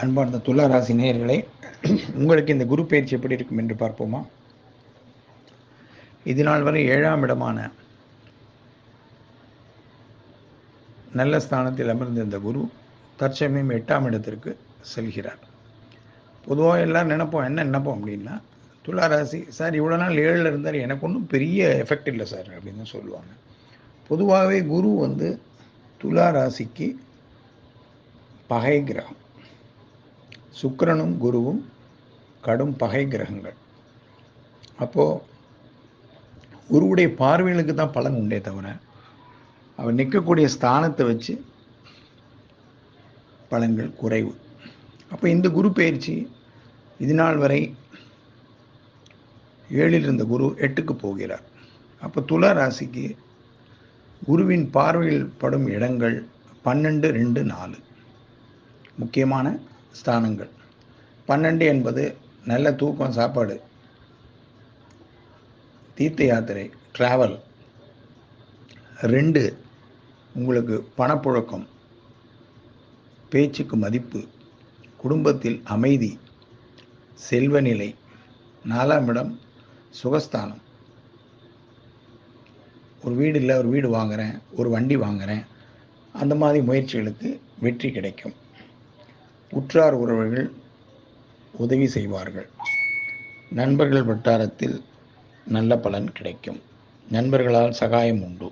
அன்பார்ந்த துலா ராசி நேயர்களே, உங்களுக்கு இந்த குரு பயிற்சி எப்படி இருக்கும் என்று பார்ப்போமா? இது நாள் வரை 7ஆம் இடமான நல்ல ஸ்தானத்தில் அமர்ந்த இந்த குரு தற்சமயம் 8ஆம் இடத்திற்கு செல்கிறார். பொதுவாக எல்லாரும் என்ன நினைப்போம் அப்படின்னா, துலா ராசி சார் இவ்வளோ நாள் 7ல் இருந்தார், எனக்கு ஒன்றும் பெரிய எஃபெக்ட் இல்லை சார் அப்படின்னு தான் சொல்லுவாங்க. பொதுவாகவே குரு துலா ராசிக்கு பகை கிரகம். சுக்கிரனும் குருவும் கடும் பகை கிரகங்கள். அப்போது குருவுடைய பார்வைகளுக்கு தான் பலன் உண்டே தவிர அவர் நிற்கக்கூடிய ஸ்தானத்தை வச்சு பலன்கள் குறைவு. அப்போ இந்த குரு பயிற்சி இது நாள் வரை 7ல் இருந்த குரு 8க்கு போகிறார். அப்போ துலா ராசிக்கு குருவின் பார்வையில் படும் இடங்கள் 12, 2, 4 முக்கியமான ஸ்தானங்கள். 12 என்பது நல்ல தூக்கம், சாப்பாடு, தீர்த்த யாத்திரை, டிராவல். 2 உங்களுக்கு பணப்புழக்கம், பேச்சுக்கு மதிப்பு, குடும்பத்தில் அமைதி, செல்வநிலை. 4ஆம் இடம் சுகஸ்தானம். ஒரு வீடு இல்லை, ஒரு வீடு வாங்குகிறேன், ஒரு வண்டி வாங்குகிறேன், அந்த மாதிரி முயற்சிகளுக்கு வெற்றி கிடைக்கும். உற்றார் உறவுகள் உதவி செய்வார்கள். நண்பர்கள் வட்டாரத்தில் நல்ல பலன் கிடைக்கும். நண்பர்களால் சகாயம் உண்டு.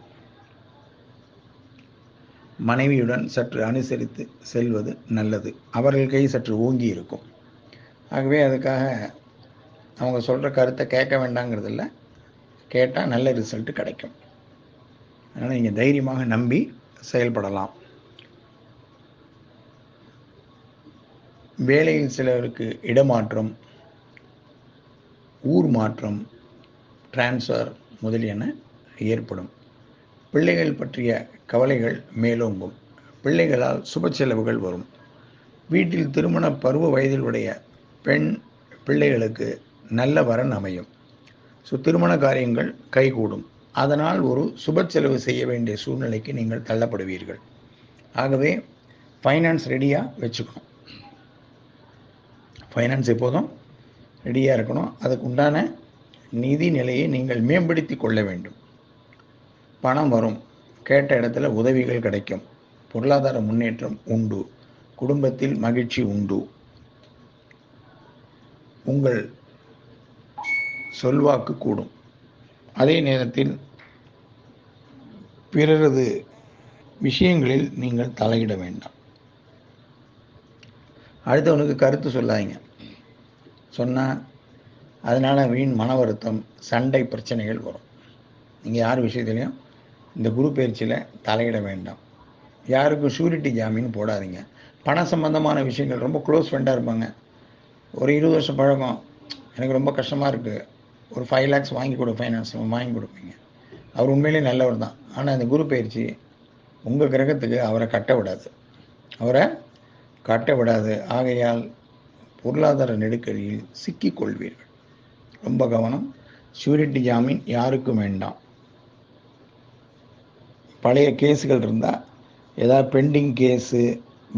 மனைவியுடன் சற்று அனுசரித்து செல்வது நல்லது. அவர்கள் கை சற்று ஓங்கி இருக்கும். ஆகவே அதுக்காக அவங்க சொல்கிற கருத்தை கேட்க வேண்டாங்கிறதில்ல, கேட்டால் நல்ல ரிசல்ட் கிடைக்கும். அதனால் நீங்கள் தைரியமாக நம்பி செயல்படலாம். வேலையில் சிலருக்கு இடமாற்றம், ஊர் மாற்றம், டிரான்ஸ்ஃபர் முதலியன ஏற்படும். பிள்ளைகள் பற்றிய கவலைகள் மேலோங்கும். பிள்ளைகளால் சுப செலவுகள் வரும். வீட்டில் திருமண பருவ வயதில் உடைய பெண் பிள்ளைகளுக்கு நல்ல வரன் அமையும். திருமண காரியங்கள் கைகூடும். அதனால் ஒரு சுப செலவு செய்ய வேண்டிய சூழ்நிலைக்கு நீங்கள் தள்ளப்படுவீர்கள். ஆகவே ஃபைனான்ஸ் ரெடியாக வச்சுக்கணும். ஃபைனான்ஸ் எப்போதும் ரெடியாக இருக்கணும். அதுக்கு உண்டான நிதி நிலையை நீங்கள் மேம்படுத்தி கொள்ள வேண்டும். பணம் வரும். கேட்ட இடத்துல உதவிகள் கிடைக்கும். பொருளாதார முன்னேற்றம் உண்டு. குடும்பத்தில் மகிழ்ச்சி உண்டு. உங்கள் சொல்வாக்கு கூடும். அதே நேரத்தில் பிறரது விஷயங்களில் நீங்கள் தலையிட வேண்டாம். அடுத்தவனுக்கு கருத்து சொல்லாதீங்க. சொன்னால் அதனால் வீண் மன வருத்தம், சண்டை, பிரச்சனைகள் வரும். நீங்கள் யார் விஷயத்துலையும் இந்த குரு பயிற்சியில் தலையிட வேண்டாம். யாருக்கும் ஷூரிட்டி ஜாமீன் போடாதீங்க. பண சம்பந்தமான விஷயங்கள் ரொம்ப க்ளோஸ் ஃப்ரெண்டாக இருப்பாங்க. ஒரு 20 வருஷம் பழக்கம், எனக்கு ரொம்ப கஷ்டமாக இருக்குது, ஒரு 5 lakhs வாங்கி கொடு, ஃபைனான்ஸ் வாங்கி கொடுப்பீங்க. அவர் உண்மையிலே நல்லவர் தான். ஆனால் இந்த குரு பயிற்சி உங்கள் கிரகத்துக்கு அவரை கட்ட விடாது. ஆகையால் பொருளாதார நெருக்கடியில் சிக்கிக்கொள்வீர்கள். ரொம்ப கவனம். ஷூரிட்டி ஜாமீன் யாருக்கும் வேண்டாம். பழைய கேஸுகள் இருந்தால், ஏதாவது பெண்டிங் கேஸு,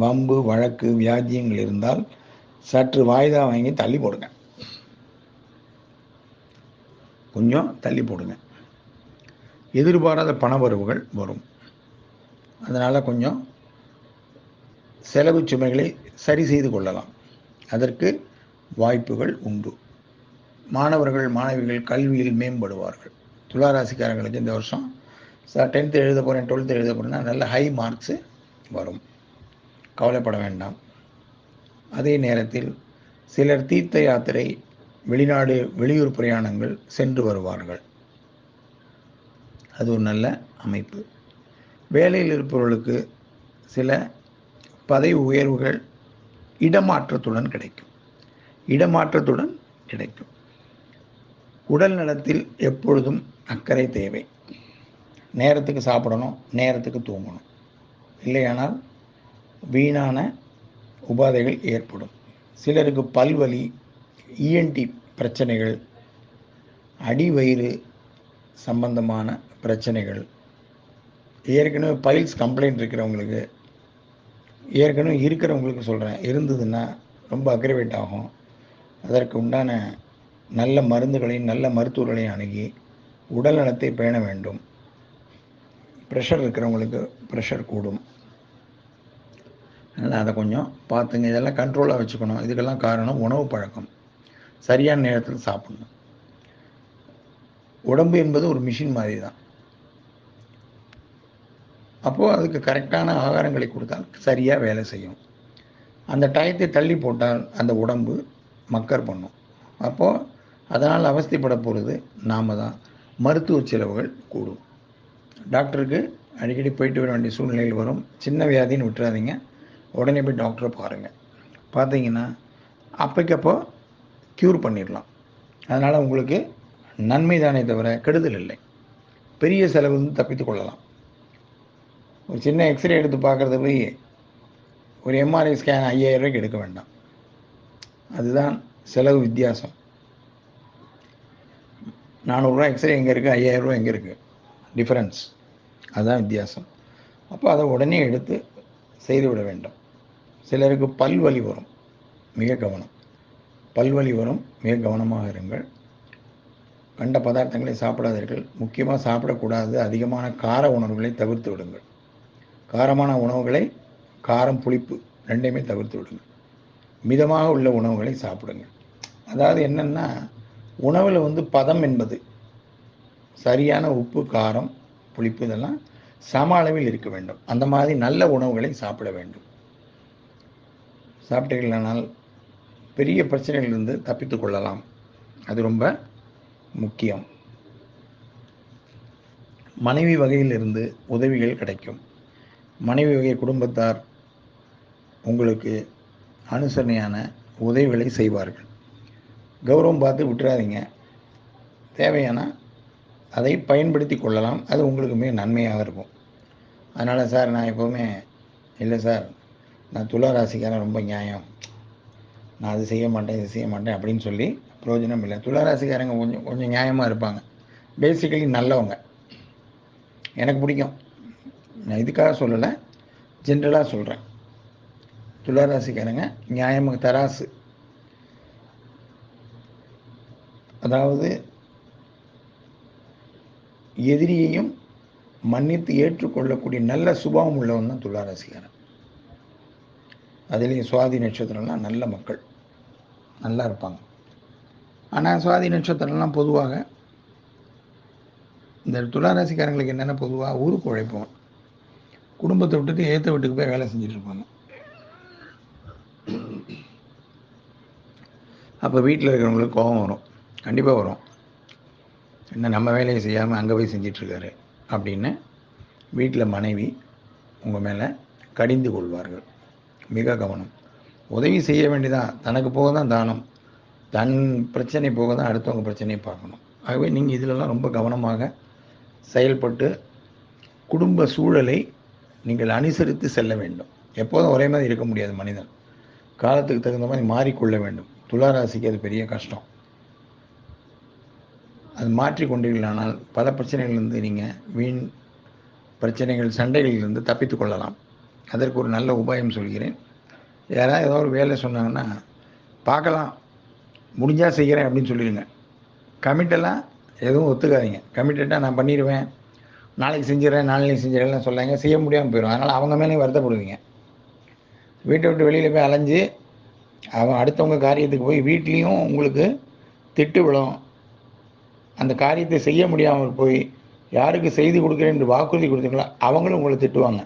வம்பு, வழக்கு, வியாஜியங்கள் இருந்தால் சற்று வாய்தா வாங்கி தள்ளி போடுங்க. கொஞ்சம் தள்ளி போடுங்க. எதிர்பாராத பணவரவுகள் வரும். அதனால் கொஞ்சம் செலவு சுமைகளை சரி செய்து கொள்ளலாம். அதற்கு வாய்ப்புகள் உண்டு. மாணவர்கள், மாணவிகள் கல்வியில் மேம்படுவார்கள். துளாராசிக்காரங்களுக்கு இந்த வருஷம் 10th எழுத போகிறேன், 12th எழுத போகிறேன்னா நல்ல ஹை மார்க்ஸு வரும். கவலைப்பட வேண்டாம். அதே நேரத்தில் சிலர் தீர்த்த யாத்திரை, வெளிநாடு, வெளியூர் பிரயாணங்கள் சென்று வருவார்கள். அது ஒரு நல்ல அமைப்பு. வேலையில் இருப்பவர்களுக்கு சில பதவி உயர்வுகள் இடமாற்றத்துடன் கிடைக்கும். உடல் நலத்தில் எப்பொழுதும் அக்கறை தேவை. நேரத்துக்கு சாப்பிடணும், நேரத்துக்கு தூங்கணும். இல்லையானால் வீணான உபாதைகள் ஏற்படும். சிலருக்கு பல்வலி, இஎன்டி பிரச்சனைகள், அடிவயிறு சம்பந்தமான பிரச்சனைகள், ஏற்கனவே பைல்ஸ் கம்ப்ளைண்ட் இருக்கிறவங்களுக்கு ஏற்கனவே இருக்கிறவங்களுக்கு சொல்கிறேன், இருந்ததுன்னா ரொம்ப அக்ரிவேட் ஆகும். அதற்கு உண்டான நல்ல மருந்துகளையும் நல்ல மருத்துவர்களையும் அணுகி உடல் நலத்தை பேண வேண்டும். ப்ரெஷர் இருக்கிறவங்களுக்கு ப்ரெஷர் கூடும். அதனால் அதை கொஞ்சம் பார்த்துங்க. இதெல்லாம் கண்ட்ரோலாக வச்சுக்கணும். இதுக்கெல்லாம் காரணம் உணவு பழக்கம். சரியான நேரத்தில் சாப்பிடணும். உடம்பு என்பது ஒரு மிஷின் மாதிரி தான். அப்போது அதுக்கு கரெக்டான ஆகாரங்களை கொடுத்தால் சரியாக வேலை செய்யும். அந்த டயத்தை தள்ளி போட்டால் அந்த உடம்பு மக்கர் பண்ணும். அப்போது அதனால் அவஸ்தைப்பட போகிறது நாம் தான். மருத்துவ செலவுகள் கூடும். டாக்டருக்கு அடிக்கடி போயிட்டு வர வேண்டிய சூழ்நிலையில் வரும். சின்ன வியாதின்னு விட்டுறாதீங்க. உடனே போய் டாக்டரை பாருங்கள். பார்த்தீங்கன்னா அப்போக்கப்போ க்யூர் பண்ணிடலாம். அதனால் உங்களுக்கு நன்மை தானே தவிர கெடுதல் இல்லை. பெரிய செலவு வந்து தப்பித்து கொள்ளலாம். ஒரு சின்ன எக்ஸ்ரே எடுத்து பார்க்குறது போய் ஒரு எம்ஆர்ஐ ஸ்கேன் 5000 ரூபாய்க்கு எடுக்க வேண்டாம். அதுதான் செலவு வித்தியாசம். 400 ரூபா எக்ஸ்ரே எங்கே இருக்குது, 5000 ரூபா எங்கே இருக்குது, டிஃப்ரென்ஸ். அதுதான் வித்தியாசம். அப்போ அதை உடனே எடுத்து செய்துவிட வேண்டும். சிலருக்கு பல்வலி வரும், மிக கவனம். பல்வலி வரும், மிக கவனமாக இருங்கள். கண்ட பதார்த்தங்களை சாப்பிடாதீர்கள். முக்கியமாக சாப்பிடக்கூடாது அதிகமான கார உணவுகளை தவிர்த்து விடுங்கள். காரமான உணவுகளை, காரம் புளிப்பு ரெண்டையுமே தவிர்த்து விடுங்கள். மிதமாக உள்ள உணவுகளை சாப்பிடுங்கள். அதாவது என்னென்னா, உணவில் வந்து பதம் என்பது சரியான உப்பு, காரம், புளிப்பு இதெல்லாம் சம அளவில் இருக்க வேண்டும். அந்த மாதிரி நல்ல உணவுகளை சாப்பிட வேண்டும். சாப்பிட்டீர்களானால் பெரிய பிரச்சனைகளிலிருந்து தப்பித்து கொள்ளலாம். அது ரொம்ப முக்கியம். மனைவி வகையிலிருந்து உதவிகள் கிடைக்கும். மனைவி வகை குடும்பத்தார் உங்களுக்கு அனுசரணையான உதவிகளை செய்வார்கள். கௌரவம் பார்த்து விட்டுறாதீங்க. தேவையான அதை பயன்படுத்தி கொள்ளலாம். அது உங்களுக்கு மிக நன்மையாக இருக்கும். அதனால் சார் நான் எப்போவுமே இல்லை சார், நான் துலா ராசிக்காரன், ரொம்ப நியாயம், நான் அது செய்ய மாட்டேன் இது செய்ய மாட்டேன் அப்படின்னு சொல்லி பிரயோஜனம் இல்லை. துலா ராசிக்காரங்க கொஞ்சம் நியாயமாக இருப்பாங்க. பேசிக்கலி நல்லவங்க, எனக்கு பிடிக்கும். நான் இதுக்காக சொல்லலை, ஜென்ரலாக சொல்கிறேன். துலா ராசிக்காரங்க நியாயமாக தராசு, அதாவது எதிரியையும் மன்னித்து ஏற்றுக்கொள்ளக்கூடிய நல்ல சுபாவம் உள்ளவன் தான் துலா ராசிக்காரன். அதுலேயும் சுவாதி நட்சத்திரம்லாம் நல்ல மக்கள், நல்லா இருப்பாங்க. ஆனால் சுவாதி நட்சத்திரம்லாம் பொதுவாக இந்த துலா ராசிக்காரங்களுக்கு என்னென்ன, பொதுவாக ஊருக்கு உழைப்போம், குடும்பத்தை விட்டுட்டு ஏற்ற வீட்டுக்கு போய் வேலை செஞ்சுட்டு இருப்பாங்க. அப்போ வீட்டில் இருக்கிறவங்களுக்கு கோபம் வரும், கண்டிப்பாக வரும். என்ன நம்ம வேலையை செய்யாமல் அங்கே போய் செஞ்சிட்ருக்காரு அப்படின்னு வீட்டில் மனைவி உங்கள் மேலே கடிந்து கொள்வார்கள். மிக கவனம். உதவி செய்ய வேண்டியதான், தனக்கு போக தான் தானம், தன் பிரச்சனை போக தான் அடுத்தவங்க பிரச்சனையை பார்க்கணும். ஆகவே நீங்கள் இதிலெல்லாம் ரொம்ப கவனமாக செயல்பட்டு குடும்ப சூழலை நீங்கள் அனுசரித்து செல்ல வேண்டும். எப்போதும் ஒரே மாதிரி இருக்க முடியாது மனிதன். காலத்துக்கு தகுந்த மாதிரி மாறிக்கொள்ள வேண்டும். துலா ராசிக்கு அது பெரிய கஷ்டம். அது மாற்றிக்கொண்டீர்களானால் பல பிரச்சனைகளிலிருந்து நீங்கள் வீண் பிரச்சனைகள், சண்டைகளிலிருந்து தப்பித்து கொள்ளலாம். அதற்கு ஒரு நல்ல உபாயம் சொல்கிறேன். யாராவது ஏதோ ஒரு வேலை சொன்னாங்கன்னா பார்க்கலாம், முடிஞ்சால் செய்கிறேன் அப்படின்னு சொல்லிடுங்க. கமிட்டெல்லாம் எதுவும் ஒத்துக்காதீங்க. கமிட்டடாக நான் பண்ணிடுவேன், நாளைக்கு செஞ்சிடறேன், நாளைக்கு செஞ்சிடறேன் சொல்லாங்க, செய்ய முடியாமல் போயிடும். அதனால் அவங்க மேலே வருத்தப்படுவீங்க. வீட்டை விட்டு வெளியில் போய் அலைஞ்சு அவன் அடுத்தவங்க காரியத்துக்கு போய் வீட்லேயும் உங்களுக்கு திட்டு விடும். அந்த காரியத்தை செய்ய முடியாமல் போய் யாருக்கு செய்து கொடுக்குறேன் என்று வாக்குறுதி கொடுத்தீங்களோ அவங்களும் உங்களை திட்டுவாங்க.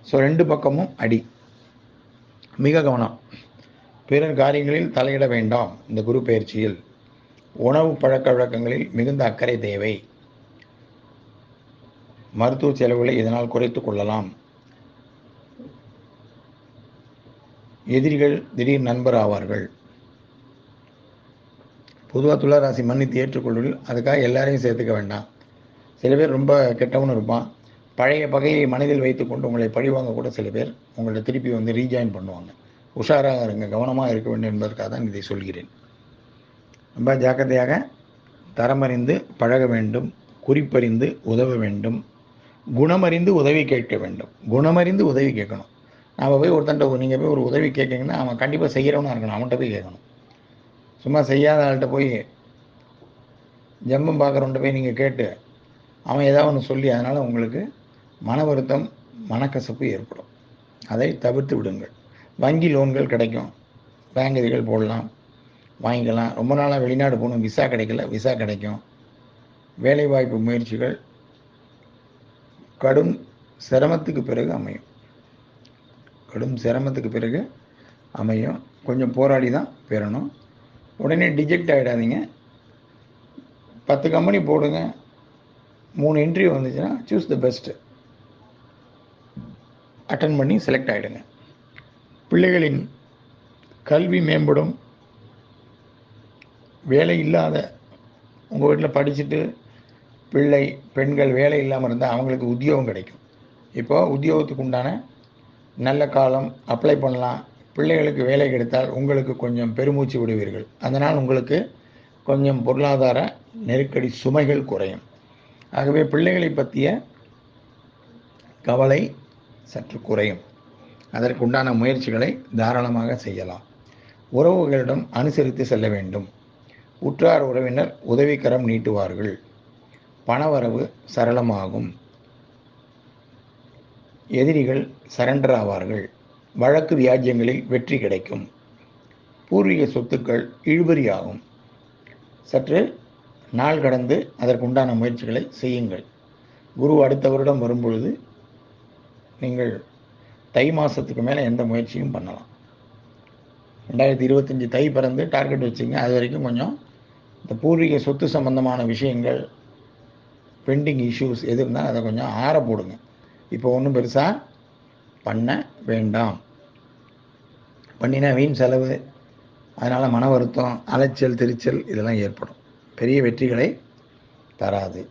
ஸோ 2 பக்கமும் அடி. மிக கவனம். பிறர் காரியங்களில் தலையிட வேண்டாம். இந்த குரு பயிற்சியில் உணவு பழக்க வழக்கங்களில் மிகுந்த அக்கறை தேவை. மருத்துவ செலவுகளை இதனால் குறைத்து கொள்ளலாம். எதிரிகள் திடீர் நண்பர் ஆவார்கள். பொதுவாக துலா ராசி மன்னித்து ஏற்றுக்கொள்வதில் அதுக்காக எல்லாரையும் சேர்த்துக்க வேண்டாம். சில பேர் ரொம்ப கெட்டவனும் இருப்பான். பழைய பகையை மனதில் வைத்துக்கொண்டு உங்களை பழிவாங்க கூட சில பேர் உங்களை திருப்பி வந்து ரீஜாயின் பண்ணுவாங்க. உஷாராக இருங்க, கவனமாக இருக்க வேண்டும் என்பதற்காக தான் இதை சொல்கிறேன். ரொம்ப ஜாக்கிரதையாக தரமறிந்து பழக வேண்டும், குறிப்பறிந்து உதவ வேண்டும், குணமறிந்து உதவி கேட்க வேண்டும். குணமறிந்து உதவி கேட்கணும். நாம் போய் ஒருத்தன்ட்ட நீங்கள் போய் ஒரு உதவி கேட்குறீங்கன்னா அவன் கண்டிப்பாக செய்கிறவனா இருக்கணும், அவன்கிட்ட போய் கேட்கணும். சும்மா செய்யாத ஆள்கிட்ட போய் ஜம்பம் பார்க்குறவன்ட்ட போய் நீங்கள் கேட்டு அவன் ஏதாவது ஒன்று சொல்லி அதனால் உங்களுக்கு மன வருத்தம் மனக்கசப்பு ஏற்படும். அதை தவிர்த்து விடுங்கள். வங்கி லோன்கள் கிடைக்கும், பேங்க் இதுகள் போடலாம், வாங்கிக்கலாம். ரொம்ப நாளாக வெளிநாடு போகணும், விசா கிடைக்கல, விசா கிடைக்கும். வேலைவாய்ப்பு முயற்சிகள் கடும் சிரமத்துக்கு பிறகு அமையும், கடும் சிரமத்துக்கு பிறகு அமையும். கொஞ்சம் போராடி தான் பெறணும். உடனே டிஜெக்ட் ஆகிடாதீங்க. 10 கம்பெனி போடுங்க, 3 இன்டர்வியூ வந்துச்சுன்னா சூஸ் த பெஸ்ட்டு, அட்டன் பண்ணி செலக்ட் ஆகிடுங்க. பிள்ளைகளின் கல்வி மேம்படும். வேலை இல்லாத உங்கள் வீட்டில் படிச்சுட்டு பெண்கள் வேலை இல்லாமல் இருந்தால் அவங்களுக்கு உத்தியோகம் கிடைக்கும். இப்போ உத்தியோகத்துக்கு உண்டான நல்ல காலம், அப்ளை பண்ணலாம். பிள்ளைகளுக்கு வேலை கிடைத்தால் உங்களுக்கு கொஞ்சம் பெருமூச்சு விடுவீர்கள். அதனால் உங்களுக்கு கொஞ்சம் பொருளாதார நெருக்கடி சுமைகள் குறையும். ஆகவே பிள்ளைகளை பற்றிய கவலை சற்று குறையும். அதற்குண்டான முயற்சிகளை தாராளமாக செய்யலாம். உறவுகளிடம் அனுசரித்து செல்ல வேண்டும். உற்றார் உறவினர் உதவிக்கரம் நீட்டுவார்கள். பணவரவு சரளமாகும். எதிரிகள் சரண்டர் ஆவார்கள். வழக்கு வியாஜ்யங்களில் வெற்றி கிடைக்கும். பூர்வீக சொத்துக்கள் இழுபறியாகும். சற்று நாள் கடந்து அதற்குண்டான முயற்சிகளை செய்யுங்கள். குரு அடுத்த வருடம் வரும்பொழுது நீங்கள் தை மாதத்துக்கு மேலே எந்த முயற்சியும் பண்ணலாம். 2025 தை பிறந்து டார்கெட் வச்சுங்க. அது வரைக்கும் கொஞ்சம் இந்த பூர்வீக சொத்து சம்பந்தமான விஷயங்கள், பெண்டிங் இஷ்யூஸ் எது இருந்தால் அதை கொஞ்சம் ஆற போடுங்க. இப்போ ஒன்றும் பெருசாக பண்ண வேண்டாம். பண்ணினா வீண் செலவு, அதனால் மன வருத்தம், அலைச்சல், திருச்சல் இதெல்லாம் ஏற்படும். பெரிய வெற்றிகளை தராது.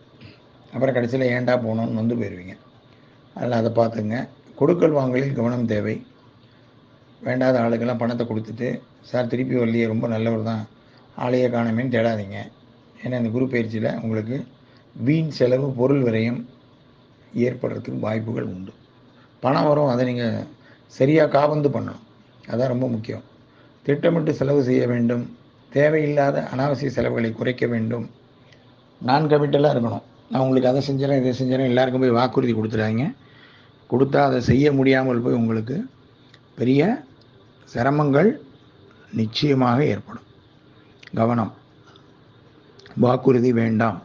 அப்புறம் கடைசியில் ஏண்டா போகணுன்னு வந்து போயிடுவீங்க. அதில் அதை பார்த்துங்க. கொடுக்கல் வாங்கலில் கவனம் தேவை. வேண்டாத ஆளுக்கெல்லாம் பணத்தை கொடுத்துட்டு சார் திருப்பி வரலையே, ரொம்ப நல்லவர் தான், ஆளையே காணமேன்னு தேடாதீங்க. ஏன்னா இந்த குரு பயிற்சியில் உங்களுக்கு வீண் செலவு, பொருள் விரயம் ஏற்படுறதுக்கு வாய்ப்புகள் உண்டு. பணம் வரும், அதை நீங்கள் சரியாக காபந்து பண்ணணும். அதான் ரொம்ப முக்கியம். திட்டமிட்டு செலவு செய்ய வேண்டும். தேவையில்லாத அனாவசிய செலவுகளை குறைக்க வேண்டும். நான் கமிட்டலாக இருக்கணும். நான் உங்களுக்கு அதை செஞ்சேன், இதை செஞ்சேன், எல்லாருக்கும் போய் வாக்குறுதி கொடுத்துடாதீங்க. கொடுத்தா அதை செய்ய முடியாமல் போய் உங்களுக்கு பெரிய சிரமங்கள் நிச்சயமாக ஏற்படும். கவனம். வாக்குறுதி வேண்டாம்.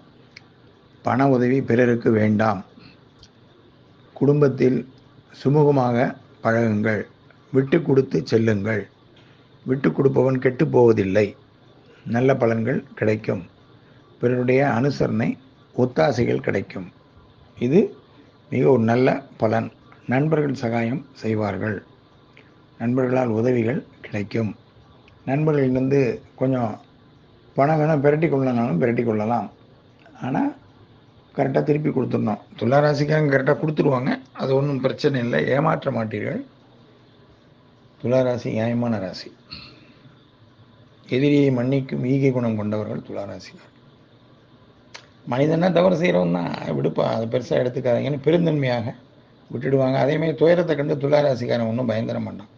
பண உதவி பிறருக்கு வேண்டாம். குடும்பத்தில் சுமூகமாக பழகுங்கள். விட்டு கொடுத்து செல்லுங்கள். விட்டு கொடுப்பவன் கெட்டு போவதில்லை. நல்ல பலன்கள் கிடைக்கும். பிறருடைய அனுசரணை, ஒத்தாசைகள் கிடைக்கும். இது மிக ஒரு நல்ல பலன். நண்பர்கள் சகாயம் செய்வார்கள். நண்பர்களால் உதவிகள் கிடைக்கும். நண்பர்களிலிருந்து கொஞ்சம் பணம் வேணால் பிரட்டி கொள்ளனாலும் பிரட்டி கொள்ளலாம். ஆனால் கரெக்டாக திருப்பி கொடுத்துடணும். துளாராசிக்காரங்க கரெக்டாக கொடுத்துருவாங்க, அது ஒன்றும் பிரச்சனை இல்லை, ஏமாற்ற மாட்டீர்கள். துளாராசி நியாயமான ராசி. எதிரியை மன்னிக்கும் ஈகை குணம் கொண்டவர்கள் துளாராசிக்காரர். மனிதனா தவறு செய்கிறவன் தான், விடுப்பா, அதை பெருசாக எடுத்துக்காதீங்கன்னு பெருந்தன்மையாக விட்டுடுவாங்க. அதேமாதிரி துயரத்தை கண்டு துளாராசிக்காரன் ஒன்றும் பயந்துட மாட்டான்.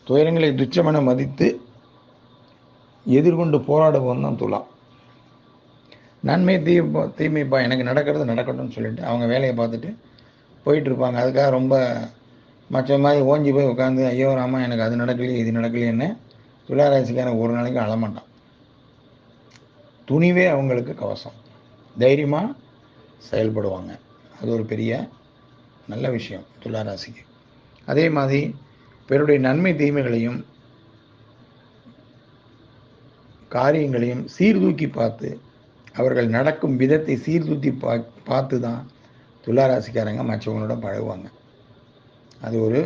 துயரங்களை துச்சமென மதித்து எதிர்கொண்டு போராடுவோம் தான் துலா. நன்மை தீமைப்பா, எனக்கு நடக்கிறது நடக்கட்டும்னு சொல்லிட்டு அவங்க வேலையை பார்த்துட்டு போயிட்டு இருப்பாங்க. அதுக்காக ரொம்ப மற்ற மாதிரி ஓஞ்சி போய் உட்காந்து ஐயோ ராமா எனக்கு அது நடக்கலையே இது நடக்கலையேன்னு துளாராசிக்காரன் ஒரு நாளைக்கு அழமாட்டான். துணிவே அவங்களுக்கு கவசம். தைரியமாக செயல்படுவாங்க. அது ஒரு பெரிய நல்ல விஷயம் துளாராசிக்கு. அதே மாதிரி பிறருடைய நன்மை தீமைகளையும் காரியங்களையும் சீர்தூக்கி பார்த்து, அவர்கள் நடக்கும் விதத்தை சீர்தூக்கி பார்த்து தான் துளாராசிக்காரங்க மற்றவங்களோட பழகுவாங்க. அது ஒரு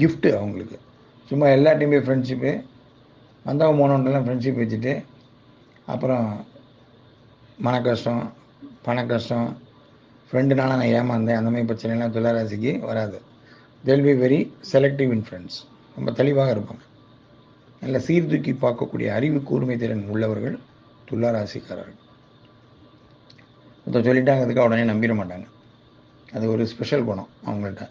கிஃப்ட்டு அவங்களுக்கு. சும்மா எல்லாத்தையுமே ஃப்ரெண்ட்ஷிப்பு, வந்தவங்க போனவன்ட்டெல்லாம் ஃப்ரெண்ட்ஷிப் வச்சுட்டு அப்புறம் மன கஷ்டம், பண கஷ்டம், ஃப்ரெண்டுனால நான் ஏமாந்தேன், அந்த மாதிரி பிரச்சனைலாம் துளாராசிக்கு வராது. they'll be very selective in friends. ரொம்ப தெளிவாக இருப்பாங்க. நல்ல சீர்தூக்கி பார்க்கக்கூடிய அறிவு கூர்மை திறன் உள்ளவர்கள் துளாராசிக்காரர்கள். சொல்லிட்டாங்கிறதுக்கு உடனே நம்பிட மாட்டாங்க. அது ஒரு ஸ்பெஷல் குணம் அவங்கள்ட்ட.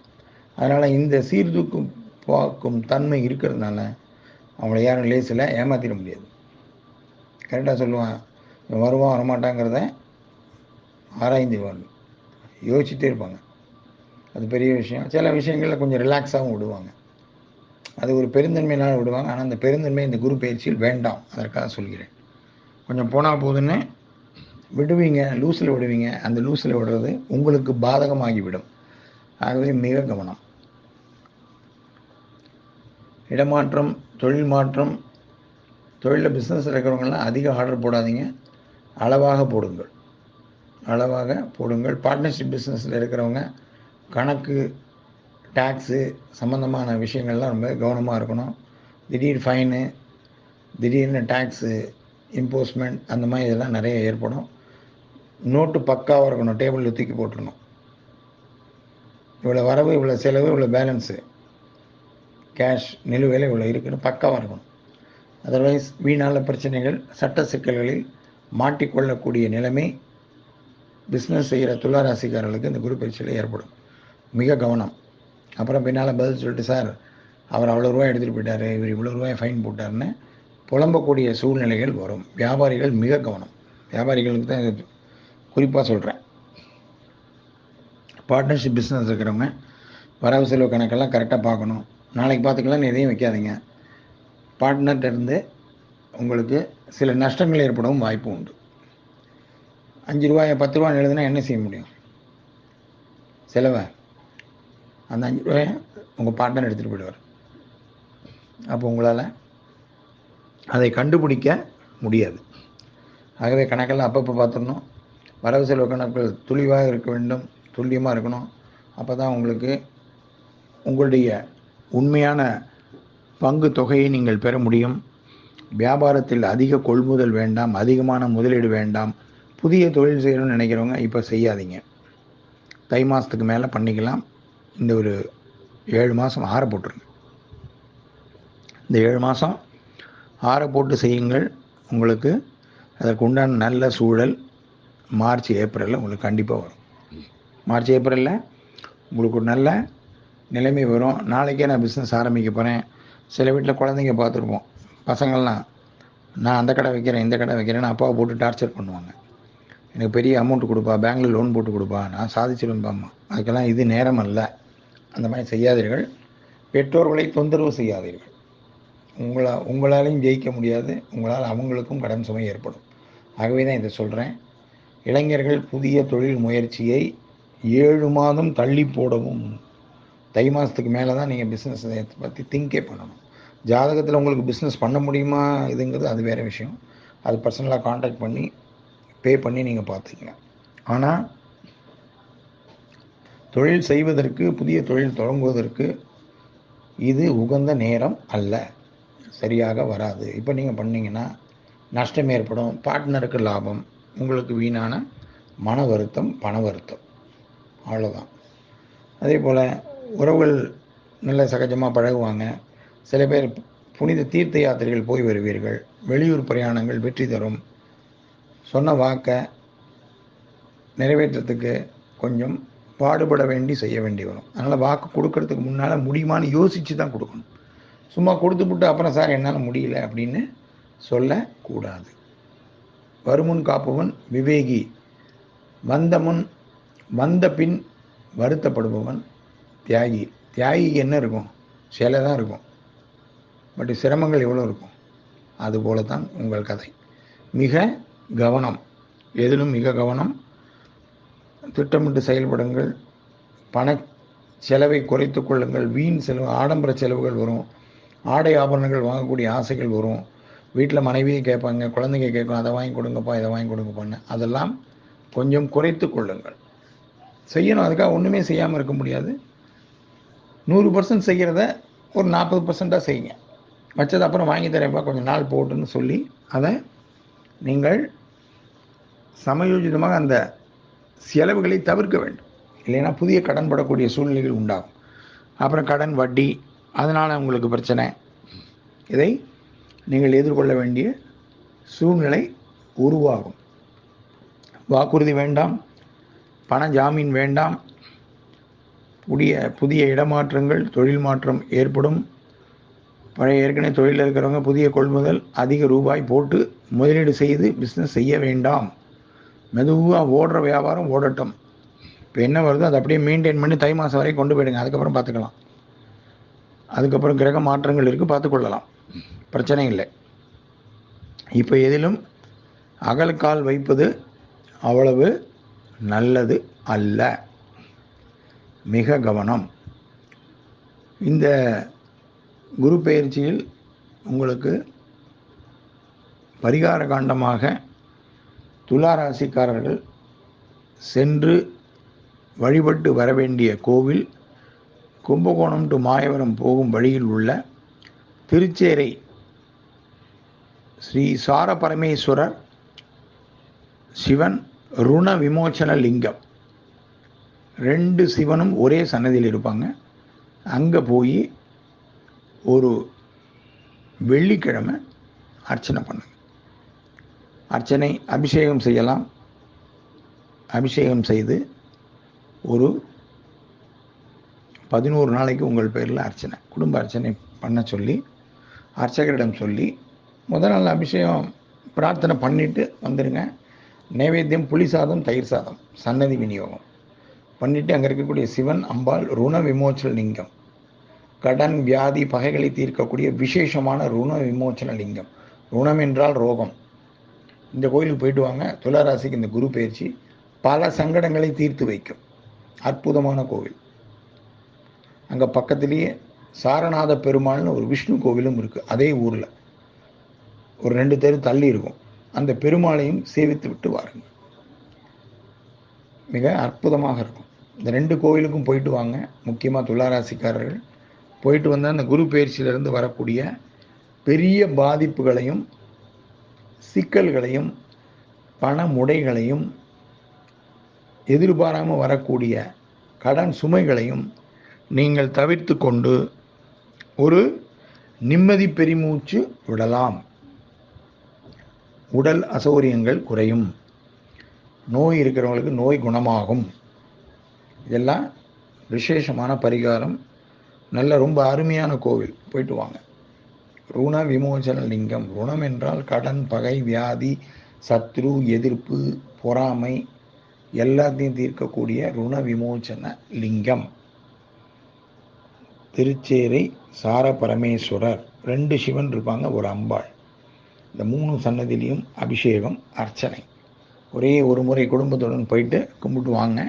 அதனால் இந்த சீர்தூக்கும் பார்க்கும் தன்மை இருக்கிறதுனால அவங்கள யாரும் லேசில் ஏமாற்றிட முடியாது. கரெக்டாக சொல்லுவான், வருவான் வரமாட்டாங்கிறத ஆராய்ந்துவாங்க, யோசிச்சுட்டே இருப்பாங்க. அது பெரிய விஷயம். சில விஷயங்களில் கொஞ்சம் ரிலாக்ஸாகவும் விடுவாங்க. அது ஒரு பெருந்தன்மையினால் விடுவாங்க. ஆனால் அந்த பெருந்தன்மை இந்த குரு பயிற்சியில் வேண்டாம். அதற்காக சொல்கிறேன். கொஞ்சம் போனால் போதுன்னு விடுவீங்க, லூஸில் விடுவீங்க. அந்த லூஸில் விடுறது உங்களுக்கு பாதகமாகிவிடும். ஆகவே மிக கவனம். இடமாற்றம், தொழில் மாற்றம், தொழிலில் பிஸ்னஸ் இருக்கிறவங்களாம் அதிக ஆர்டர் போடாதீங்க, அளவாக போடுங்கள். அளவாக போடுங்கள். பார்ட்னர்ஷிப் பிஸ்னஸில் இருக்கிறவங்க கணக்கு, டேக்ஸு சம்மந்தமான விஷயங்கள்லாம் ரொம்ப கவனமாக இருக்கணும். திடீர் ஃபைனு, திடீர்னு டேக்ஸு இம்போஸ்மெண்ட் அந்த மாதிரி இதெல்லாம் நிறைய ஏற்படும். நோட்டு பக்காவாக இருக்கணும், டேபிளில் தூக்கி போட்டுருணும். இவ்வளோ வரவு, இவ்வளோ செலவு, இவ்வளோ பேலன்ஸு, கேஷ் நிலுவையில் இவ்வளோ இருக்குன்னு பக்காவாக இருக்கணும். அதர்வைஸ் வீணான பிரச்சனைகள், சட்ட சிக்கல்களில் மாட்டிக்கொள்ளக்கூடிய நிலைமை பிஸ்னஸ் செய்கிற துளாராசிக்காரர்களுக்கு இந்த குரு பயிற்சியில் ஏற்படும். மிக கவனம். அப்புறம் பின்னால் பதில் சொல்லிட்டு, சார் அவர் அவ்வளோ ரூபாய் எடுத்துகிட்டு போயிட்டார், இவர் இவ்வளோ ரூபாய் ஃபைன் போட்டார்னு புலம்பக்கூடிய சூழ்நிலைகள் வரும். வியாபாரிகள் மிக கவனம். வியாபாரிகளுக்கு தான் இது குறிப்பாக சொல்கிறேன். பார்ட்னர்ஷிப் பிஸ்னஸ் இருக்கிறவங்க வரவு செலவு கணக்கெல்லாம் கரெக்டாக பார்க்கணும். நாளைக்கு பார்த்துக்கலாம், எதையும் வைக்காதீங்க. பார்ட்னர்கிட்ட இருந்து உங்களுக்கு சில நஷ்டங்கள் ஏற்படவும் வாய்ப்பு உண்டு. 5 ரூபாயை 10 ரூபான்னு எழுதுனா என்ன செய்ய முடியும்? செலவை அந்த 5 ரூபாயை உங்கள் பார்ட்னர் எடுத்துகிட்டு போயிடுவார். அப்போ உங்களால் அதை கண்டுபிடிக்க முடியாது. ஆகவே கணக்கெல்லாம் அப்பப்போ பார்த்துடணும். வரவு செலவு கணக்குகள் துளிவாக இருக்க வேண்டும், துல்லியமாக இருக்கணும். அப்போ தான் உங்களுக்கு உங்களுடைய உண்மையான பங்கு தொகையை நீங்கள் பெற முடியும். வியாபாரத்தில் அதிக கொள்முதல் வேண்டாம், அதிகமான முதலீடு வேண்டாம். புதிய தொழில் செய்யணும்னு நினைக்கிறவங்க இப்போ செய்யாதீங்க. தை மாதத்துக்கு மேலே பண்ணிக்கலாம். இந்த ஒரு 7 மாதம் ஆற போட்டுருங்க. இந்த 7 மாதம் ஆற போட்டு செய்யுங்கள். உங்களுக்கு அதற்கு உண்டான நல்ல சூழல் மார்ச் ஏப்ரலில் உங்களுக்கு கண்டிப்பாக வரும். மார்ச் ஏப்ரலில் உங்களுக்கு ஒரு நல்ல நிலைமை வரும். நாளைக்கே நான் பிஸ்னஸ் ஆரம்பிக்க போகிறேன். சில வீட்டில் குழந்தைங்க பார்த்துருப்போம், பசங்கள்லாம் நான் அந்த கடை வைக்கிறேன், இந்த கடை வைக்கிறேன்னு அப்பாவை போட்டு டார்ச்சர் பண்ணுவாங்க. எனக்கு பெரிய அமௌண்ட் கொடுப்பா, பேங்க்கில் லோன் போட்டு கொடுப்பா, நான் சாதிச்சிருவேன்பாம்மா. அதுக்கெல்லாம் இது நேரம் அல்ல. அந்த மாதிரி செய்யாதீர்கள். பெற்றோர்களை தொந்தரவு செய்யாதீர்கள். உங்களாலையும் ஜெயிக்க முடியாது, உங்களால் அவங்களுக்கும் கடன் சுமை ஏற்படும். ஆகவே தான் இதை சொல்கிறேன். இளைஞர்கள் புதிய தொழில் முயற்சியை 7 மாதம் தள்ளி போடவும். தை மாதத்துக்கு மேலே தான் நீங்கள் பிஸ்னஸ் பற்றி திங்கே பண்ணணும். ஜாதகத்தில் உங்களுக்கு பிஸ்னஸ் பண்ண முடியுமா இதுங்கிறது அது வேறு விஷயம். அது பர்சனலாக கான்டாக்ட் பண்ணி பே பண்ணி நீங்கள் பார்த்துக்கங்க. ஆனால் தொழில் செய்வதற்கு, புதிய தொழில் தொடங்குவதற்கு இது உகந்த நேரம் அல்ல, சரியாக வராது. இப்போ நீங்கள் பண்ணிங்கன்னா நஷ்டம் ஏற்படும், பார்ட்னருக்கு லாபம், உங்களுக்கு வீணான மன வருத்தம், பண வருத்தம், அவ்வளோதான். அதே போல் உறவுகள் நல்ல சகஜமாக பழகுவாங்க. சில பேர் புனித தீர்த்த யாத்திரைகள் போய் வருவீர்கள். வெளியூர் பிரயாணங்கள் வெற்றி தரும். சொன்ன வாக்கை நிறைவேற்றத்துக்கு கொஞ்சம் பாடுபட வேண்டி செய்ய வேண்டி வரும். அதனால் வாக்கு கொடுக்கறதுக்கு முன்னால் முடியுமான்னு யோசித்து தான் கொடுக்கணும். சும்மா கொடுத்துவிட்டு அப்புறம் சார் என்னால் முடியல அப்படின்னு சொல்லக்கூடாது. வருமுன் காப்பவன் விவேகி, வந்த பின் வருத்தப்படுபவன் தியாகி. தியாகிக்கு என்ன இருக்கும்? சிலை தான் இருக்கும், பட் சிரமங்கள் எவ்வளோ இருக்கும்? அதுபோல தான் உங்கள் கதை. மிக கவனம், எதிலும் மிக கவனம். திட்டமிட்டு செயல்படுங்கள். பண செலவை குறைத்து கொள்ளுங்கள். வீண் செலவு, ஆடம்பர செலவுகள் வரும். ஆடை ஆபரணங்கள் வாங்கக்கூடிய ஆசைகள் வரும். வீட்டில் மனைவியை கேட்பாங்க, குழந்தைங்க கேட்கும், அதை வாங்கி கொடுங்கப்பா, இதை வாங்கி கொடுங்கப்பான்னு. அதெல்லாம் கொஞ்சம் குறைத்து கொள்ளுங்கள். செய்யணும், அதுக்காக ஒன்றுமே செய்யாமல் இருக்க முடியாது. 100% செய்கிறத ஒரு 40% செய்யுங்க. வச்சது அப்புறம் வாங்கி தரேன்ப்பா, கொஞ்சம் நாள் போட்டுன்னு சொல்லி அதை நீங்கள் சமயோஜிதமாக அந்த செலவுகளை தவிர்க்க வேண்டும். இல்லைன்னா புதிய கடன் படக்கூடிய சூழ்நிலைகள் உண்டாகும். அப்புறம் கடன், வட்டி, அதனால் உங்களுக்கு பிரச்சனை. இதை நீங்கள் எதிர்கொள்ள வேண்டிய சூழ்நிலை உருவாகும். வாக்குறுதி வேண்டாம், பண ஜாமீன் வேண்டாம், புதிய இடமாற்றங்கள், தொழில் மாற்றம் ஏற்படும். பழைய ஏற்கனவே தொழிலில் இருக்கிறவங்க புதிய கொள்முதல், அதிக ரூபாய் போட்டு முதலீடு செய்து பிஸ்னஸ் செய்ய வேண்டாம். மெதுவாக ஓடுற வியாபாரம் ஓடட்டும். இப்போ என்ன வருதோ அதை அப்படியே மெயின்டைன் பண்ணி தை மாதம் வரைக்கும் கொண்டு போயிடுங்க. அதுக்கப்புறம் பார்த்துக்கலாம். அதுக்கப்புறம் கிரக மாற்றங்கள் இருக்குது, பார்த்துக்கொள்ளலாம், பிரச்சனை இல்லை. இப்போ எதிலும் அகல்கால் வைப்பது அவ்வளவு நல்லது அல்ல. மிக கவனம். இந்த குரு பெயர்ச்சியில் உங்களுக்கு பரிகார காண்டமாக துலா ராசிக்காரர்கள் சென்று வழிபட்டு வர வேண்டிய கோவில் கும்பகோணம் டு மாயவரம் போகும் வழியில் உள்ள திருச்சேரை ஸ்ரீ சார பரமேஸ்வரர் சிவன் ருண விமோச்சன லிங்கம். 2 சிவனும் ஒரே சன்னதியில் இருப்பாங்க. அங்கே போய் ஒரு வெள்ளிக்கிழமை அர்ச்சனை பண்ணுங்க. அர்ச்சனை அபிஷேகம் செய்யலாம். அபிஷேகம் செய்து ஒரு 11 நாளைக்கு உங்கள் பேரில் அர்ச்சனை, குடும்ப அர்ச்சனை பண்ண சொல்லி அர்ச்சகரிடம் சொல்லி முதல் நாள் அபிஷேகம் பிரார்த்தனை பண்ணிவிட்டு வந்துடுங்க. நைவேத்தியம் புளி சாதம், தயிர் சாதம், சன்னதி விநியோகம் பண்ணிவிட்டு அங்கே இருக்கக்கூடிய சிவன் அம்பாள் ருண விமோச்சன லிங்கம், கடன் வியாதி பகைகளை தீர்க்கக்கூடிய விசேஷமான ருண விமோச்சன லிங்கம். ருணம் என்றால் ரோகம். இந்த கோயிலுக்கு போயிட்டு வாங்க. துளாராசிக்கு இந்த குரு பயிற்சி பல சங்கடங்களை தீர்த்து வைக்கும். அற்புதமான கோவில். அங்கே பக்கத்திலேயே சாரநாத பெருமாள்னு ஒரு விஷ்ணு கோவிலும் இருக்குது. அதே ஊரில் ஒரு 2 தெரு தள்ளி இருக்கும். அந்த பெருமாளையும் சேவித்து விட்டு வாருங்க. மிக அற்புதமாக இருக்கும். இந்த 2 கோவிலுக்கும் போயிட்டு வாங்க. முக்கியமாக துளாராசிக்காரர்கள் போயிட்டு வந்தால் அந்த குரு பயிற்சியிலிருந்து வரக்கூடிய பெரிய பாதிப்புகளையும் சிக்கல்களையும் பண முடைகளையும் எதிர்பாராமல் வரக்கூடிய கடன் சுமைகளையும் நீங்கள் தவிர்த்து கொண்டு ஒரு நிம்மதி பெருமூச்சு விடலாம். உடல் அசௌகரியங்கள் குறையும். நோய் இருக்கிறவங்களுக்கு நோய் குணமாகும். இதெல்லாம் விசேஷமான பரிகாரம். நல்ல ரொம்ப அருமையான கோவில். போயிட்டு வாங்க. ருண விமோச்சன லிங்கம். ருணம் என்றால் கடன், பகை, வியாதி, சத்ரு, எதிர்ப்பு, பொறாமை எல்லாத்தையும் தீர்க்கக்கூடிய ருண விமோச்சன லிங்கம். திருச்சேரை சார பரமேஸ்வரர். 2 சிவன் இருப்பாங்க, ஒரு அம்பாள். இந்த 3 சன்னதியிலையும் அபிஷேகம், அர்ச்சனை. ஒரே ஒரு முறை குடும்பத்துடன் போயிட்டு கும்பிட்டு வாங்க.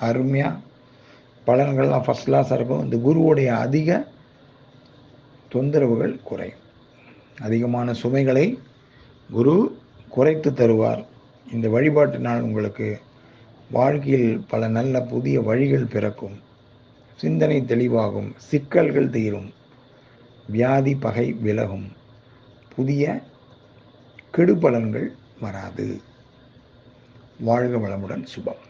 அருமையாக பலன்கள்லாம் ஃபஸ்ட் கிளாஸாக இருக்கும். இந்த குருவுடைய அதிக தொந்தரவுகள் குறையும். அதிகமான சுமைகளை குரு குறைத்து தருவார். இந்த வழிபாட்டினால் உங்களுக்கு வாழ்க்கையில் பல நல்ல புதிய வழிகள் பிறக்கும். சிந்தனை தெளிவாகும். சிக்கல்கள் தீரும். வியாதி பகை விலகும். புதிய கெடுபலன்கள் வராது. வாழ்க வளமுடன். சுபம்.